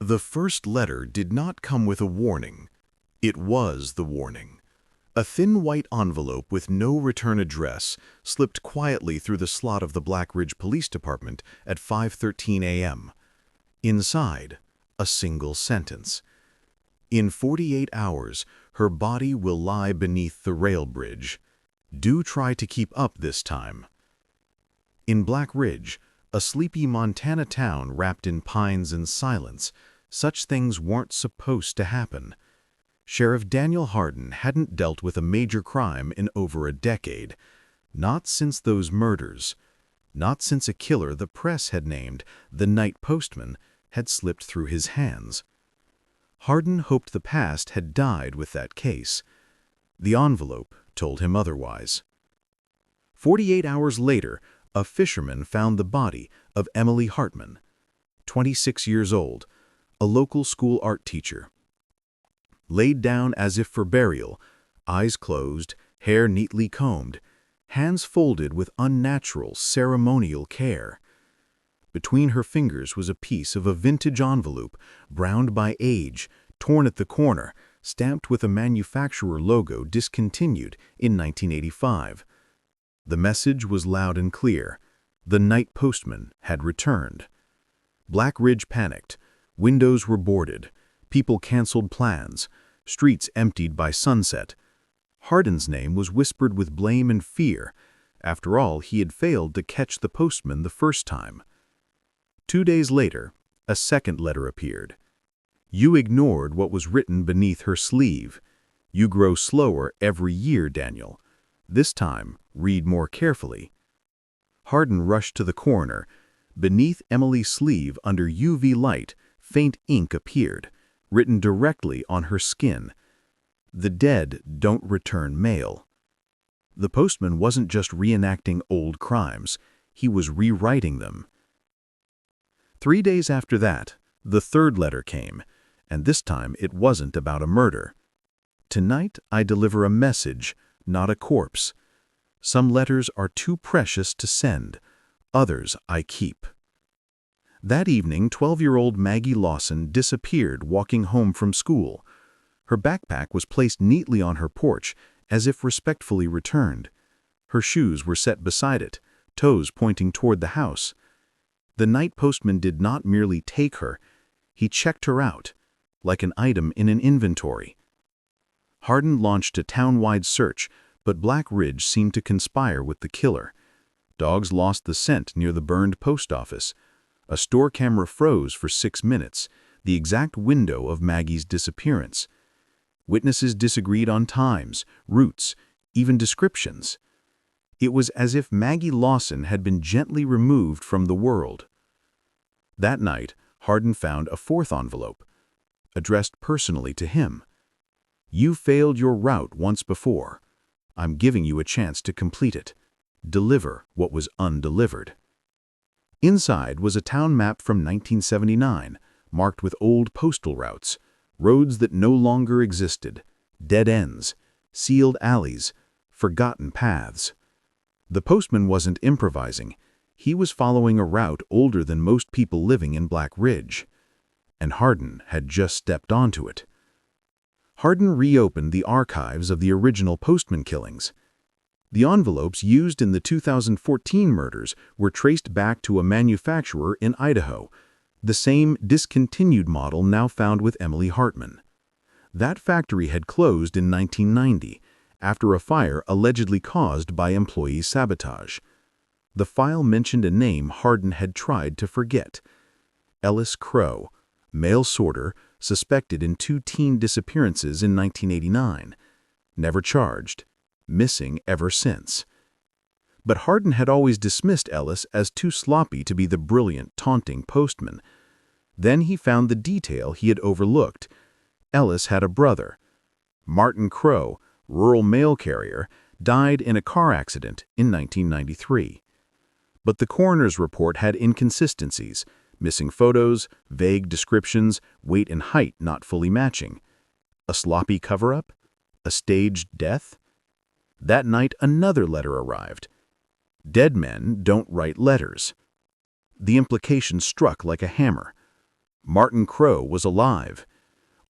The first letter did not come with a warning. It was the warning. A thin white envelope with no return address slipped quietly through the slot of the Black Ridge Police Department at 5:13 a.m. Inside, a single sentence. In 48 hours, her body will lie beneath the rail bridge. Do try to keep up this time. In Black Ridge, a sleepy Montana town wrapped in pines and silence, such things weren't supposed to happen. Sheriff Daniel Hardin hadn't dealt with a major crime in over a decade. Not since those murders. Not since a killer the press had named the Night Postman had slipped through his hands. Hardin hoped the past had died with that case. The envelope told him otherwise. 48 hours later, a fisherman found the body of Emily Hartman, 26 years old, a local school art teacher. Laid down as if for burial, eyes closed, hair neatly combed, hands folded with unnatural, ceremonial care. Between her fingers was a piece of a vintage envelope, browned by age, torn at the corner, stamped with a manufacturer logo discontinued in 1985. The message was loud and clear. The Night Postman had returned. Black Ridge panicked. Windows were boarded. People canceled plans. Streets emptied by sunset. Hardin's name was whispered with blame and fear. After all, he had failed to catch the postman the first time. 2 days later, a second letter appeared. You ignored what was written beneath her sleeve. You grow slower every year, Daniel. This time, read more carefully. Hardin rushed to the coroner. Beneath Emily's sleeve, under UV light, faint ink appeared, written directly on her skin. The dead don't return mail. The postman wasn't just reenacting old crimes. He was rewriting them. 3 days after that, the third letter came, and this time it wasn't about a murder. Tonight I deliver a message, not a corpse. Some letters are too precious to send. Others I keep. That evening, 12-year-old Maggie Lawson disappeared walking home from school. Her backpack was placed neatly on her porch, as if respectfully returned. Her shoes were set beside it, toes pointing toward the house. The Night Postman did not merely take her. He checked her out, like an item in an inventory. Hardin launched a town-wide search, but Black Ridge seemed to conspire with the killer. Dogs lost the scent near the burned post office. A store camera froze for 6 minutes, the exact window of Maggie's disappearance. Witnesses disagreed on times, routes, even descriptions. It was as if Maggie Lawson had been gently removed from the world. That night, Hardin found a fourth envelope, addressed personally to him. You failed your route once before. I'm giving you a chance to complete it. Deliver what was undelivered. Inside was a town map from 1979, marked with old postal routes, roads that no longer existed, dead ends, sealed alleys, forgotten paths. The postman wasn't improvising. He was following a route older than most people living in Black Ridge. And Hardin had just stepped onto it. Hardin reopened the archives of the original postman killings. The envelopes used in the 2014 murders were traced back to a manufacturer in Idaho, the same discontinued model now found with Emily Hartman. That factory had closed in 1990, after a fire allegedly caused by employee sabotage. The file mentioned a name Hardin had tried to forget. Ellis Crow, male sorter, suspected in 2 teen disappearances in 1989. Never charged. Missing ever since. But Hardin had always dismissed Ellis as too sloppy to be the brilliant, taunting postman. Then he found the detail he had overlooked. Ellis had a brother. Martin Crow, rural mail carrier, died in a car accident in 1993. But the coroner's report had inconsistencies, missing photos, vague descriptions, weight and height not fully matching. A sloppy cover-up? A staged death? That night, another letter arrived. Dead men don't write letters. The implication struck like a hammer. Martin Crowe was alive,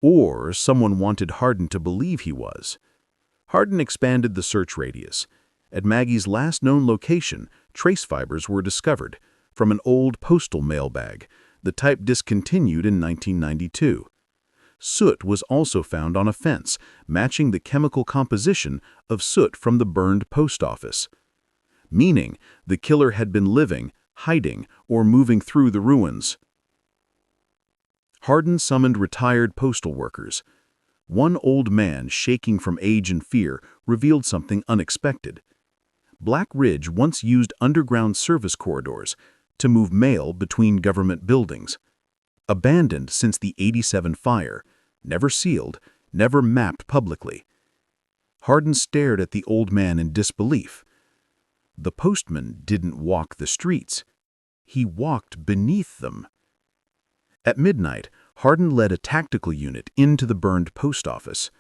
or someone wanted Hardin to believe he was. Hardin expanded the search radius. At Maggie's last known location, trace fibers were discovered from an old postal mail bag, the type discontinued in 1992. Soot was also found on a fence, matching the chemical composition of soot from the burned post office, meaning the killer had been living, hiding, or moving through the ruins. Hardin summoned retired postal workers. One old man, shaking from age and fear, revealed something unexpected. Black Ridge once used underground service corridors to move mail between government buildings. Abandoned since the '87 fire, never sealed, never mapped publicly. Hardin stared at the old man in disbelief. The postman didn't walk the streets. He walked beneath them. At midnight, Hardin led a tactical unit into the burned post office.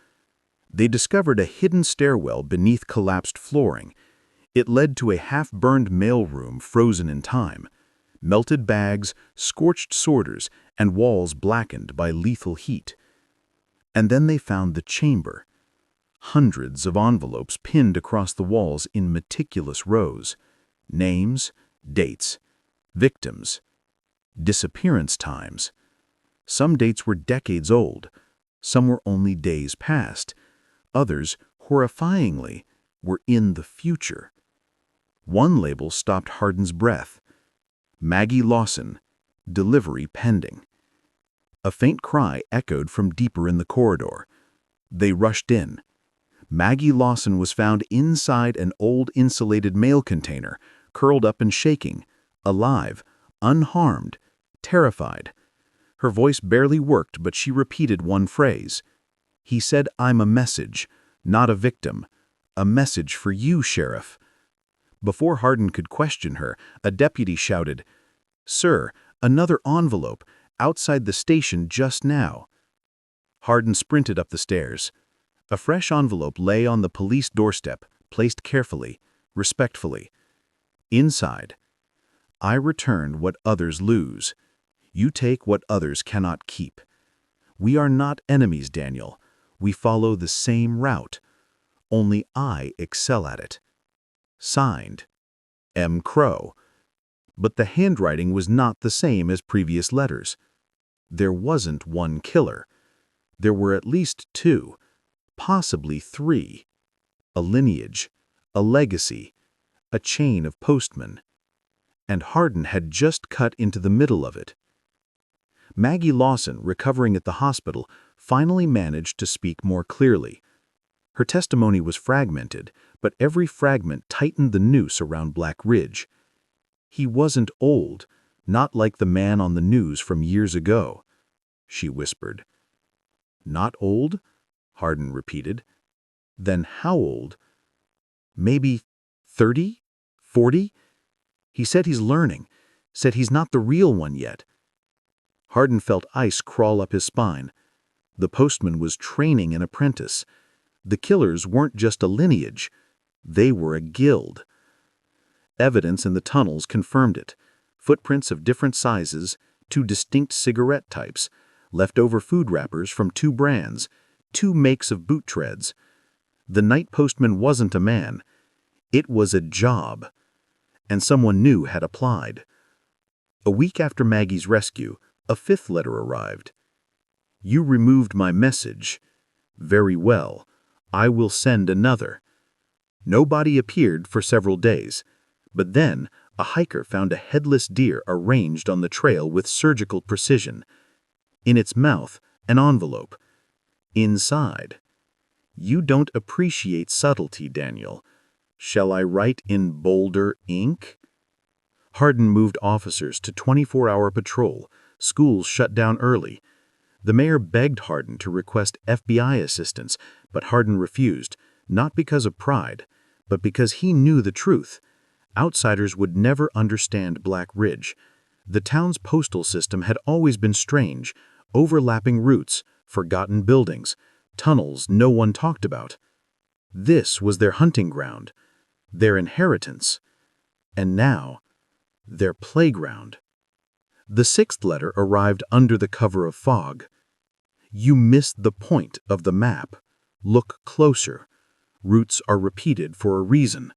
They discovered a hidden stairwell beneath collapsed flooring. It led to a half-burned mailroom frozen in time. Melted bags, scorched sorters, and walls blackened by lethal heat. And then they found the chamber. Hundreds of envelopes pinned across the walls in meticulous rows. Names, dates, victims, disappearance times. Some dates were decades old. Some were only days past. Others, horrifyingly, were in the future. One label stopped Hardin's breath. Maggie Lawson, delivery pending. A faint cry echoed from deeper in the corridor. They rushed in. Maggie Lawson was found inside an old insulated mail container, curled up and shaking, alive, unharmed, terrified. Her voice barely worked, but she repeated one phrase. He said, "I'm a message, not a victim. A message for you, Sheriff." Before Hardin could question her, a deputy shouted, "Sir, another envelope, outside the station just now." Hardin sprinted up the stairs. A fresh envelope lay on the police doorstep, placed carefully, respectfully. Inside, "I return what others lose. You take what others cannot keep. We are not enemies, Daniel. We follow the same route. Only I excel at it." Signed, M. Crowe. But the handwriting was not the same as previous letters. There wasn't one killer. There were at least two, possibly three. A lineage, a legacy, a chain of postmen. And Hardin had just cut into the middle of it. Maggie Lawson, recovering at the hospital, finally managed to speak more clearly. Her testimony was fragmented, but every fragment tightened the noose around Black Ridge. He wasn't old, not like the man on the news from years ago, she whispered. Not old? Hardin repeated. Then how old? Maybe 30? 40? He said he's learning, said he's not the real one yet. Hardin felt ice crawl up his spine. The postman was training an apprentice. The killers weren't just a lineage, they were a guild. Evidence in the tunnels confirmed it. Footprints of different sizes, two distinct cigarette types, leftover food wrappers from two brands, two makes of boot treads. The night postman wasn't a man. It was a job. And someone new had applied. A week after Maggie's rescue, a fifth letter arrived. You removed my message. Very well. I will send another. Nobody appeared for several days, but then a hiker found a headless deer arranged on the trail with surgical precision. In its mouth, an envelope. Inside. You don't appreciate subtlety, Daniel. Shall I write in bolder ink? Hardin moved officers to 24-hour patrol. Schools shut down early. The mayor begged Hardin to request FBI assistance, but Hardin refused, not because of pride, but because he knew the truth. Outsiders would never understand Black Ridge. The town's postal system had always been strange, overlapping routes, forgotten buildings, tunnels no one talked about. This was their hunting ground, their inheritance, and now, their playground. The sixth letter arrived under the cover of fog. You missed the point of the map. Look closer. Routes are repeated for a reason.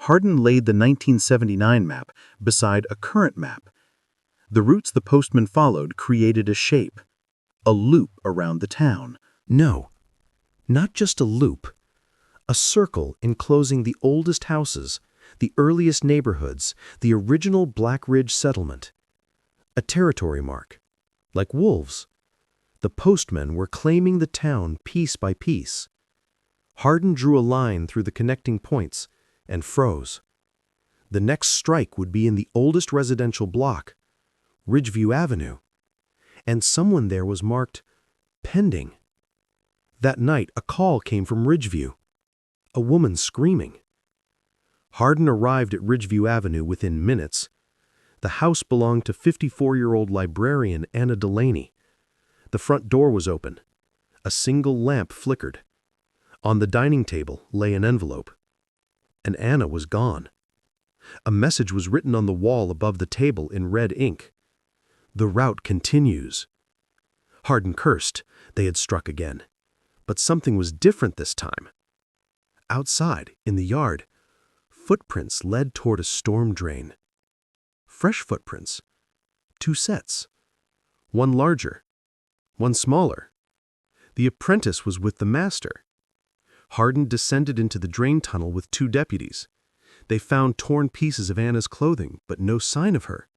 Hardin laid the 1979 map beside a current map. The routes the postman followed created a shape, a loop around the town. No, not just a loop. A circle enclosing the oldest houses, the earliest neighborhoods, the original Black Ridge settlement. A territory mark, like wolves. The postmen were claiming the town piece by piece. Hardin drew a line through the connecting points and froze. The next strike would be in the oldest residential block, Ridgeview Avenue, and someone there was marked pending. That night, a call came from Ridgeview, a woman screaming. Hardin arrived at Ridgeview Avenue within minutes. The house belonged to 54-year-old librarian Anna Delaney. The front door was open. A single lamp flickered. On the dining table lay an envelope. And Anna was gone. A message was written on the wall above the table in red ink. The route continues. Hardin cursed. They had struck again. But something was different this time. Outside, in the yard, footprints led toward a storm drain. Fresh footprints. 2 sets. One larger, one smaller. The apprentice was with the master. Hardin descended into the drain tunnel with 2 deputies. They found torn pieces of Anna's clothing, but no sign of her.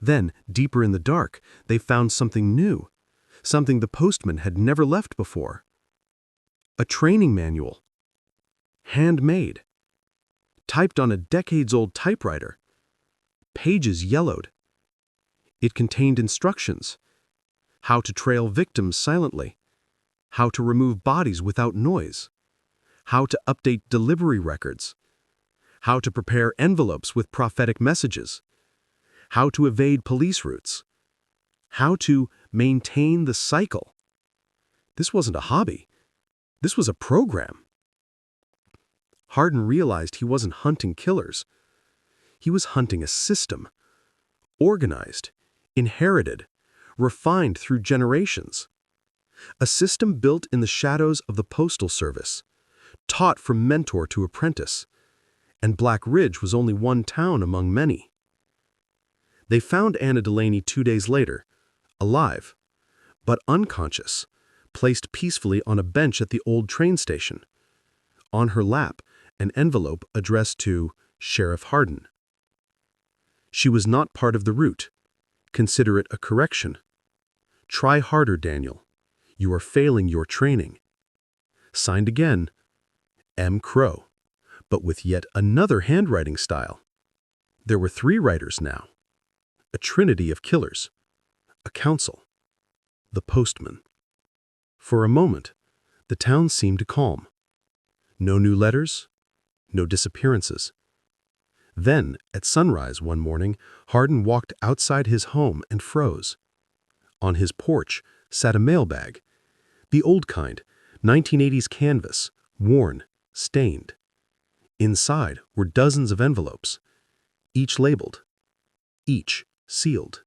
Then, deeper in the dark, they found something new, something the postman had never left before. A training manual. Handmade. Typed on a decades-old typewriter. Pages yellowed. It contained instructions. How to trail victims silently. How to remove bodies without noise. How to update delivery records. How to prepare envelopes with prophetic messages. How to evade police routes. How to maintain the cycle. This wasn't a hobby. This was a program. Hardin realized he wasn't hunting killers. He was hunting a system. Organized, inherited, refined through generations. A system built in the shadows of the Postal Service, taught from mentor to apprentice. And Black Ridge was only one town among many. They found Anna Delaney 2 days later, alive, but unconscious, placed peacefully on a bench at the old train station. On her lap, an envelope addressed to Sheriff Hardin. She was not part of the route. Consider it a correction. Try harder, Daniel. You are failing your training. Signed again, M. Crow, but with yet another handwriting style. There were 3 writers now. A trinity of killers. A council. The postman. For a moment, the town seemed calm. No new letters, no disappearances. Then, at sunrise one morning, Hardin walked outside his home and froze. On his porch sat a mailbag, the old kind, 1980s canvas, worn, stained. Inside were dozens of envelopes, each labeled, each sealed,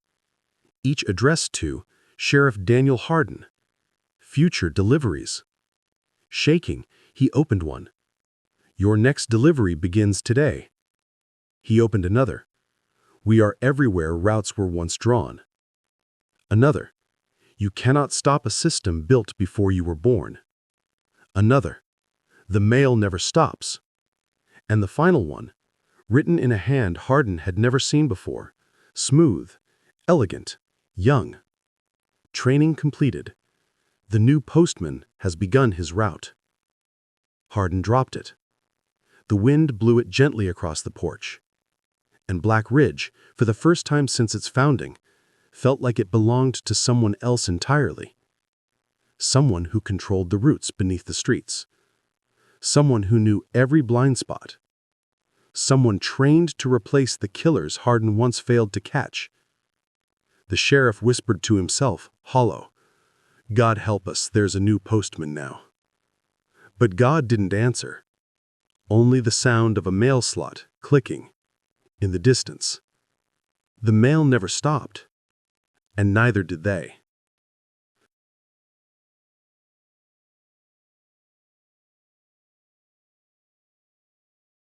each addressed to Sheriff Daniel Hardin. Future deliveries. Shaking, he opened one. Your next delivery begins today. He opened another. We are everywhere routes were once drawn. Another. You cannot stop a system built before you were born. Another. The mail never stops. And the final one, written in a hand Hardin had never seen before, smooth, elegant, young. Training completed. The new postman has begun his route. Hardin dropped it. The wind blew it gently across the porch. And Black Ridge, for the first time since its founding, felt like it belonged to someone else entirely. Someone who controlled the routes beneath the streets. Someone who knew every blind spot. Someone trained to replace the killers Hardin once failed to catch. The sheriff whispered to himself, hollow, God help us, there's a new postman now. But God didn't answer. Only the sound of a mail slot clicking in the distance. The mail never stopped, and neither did they.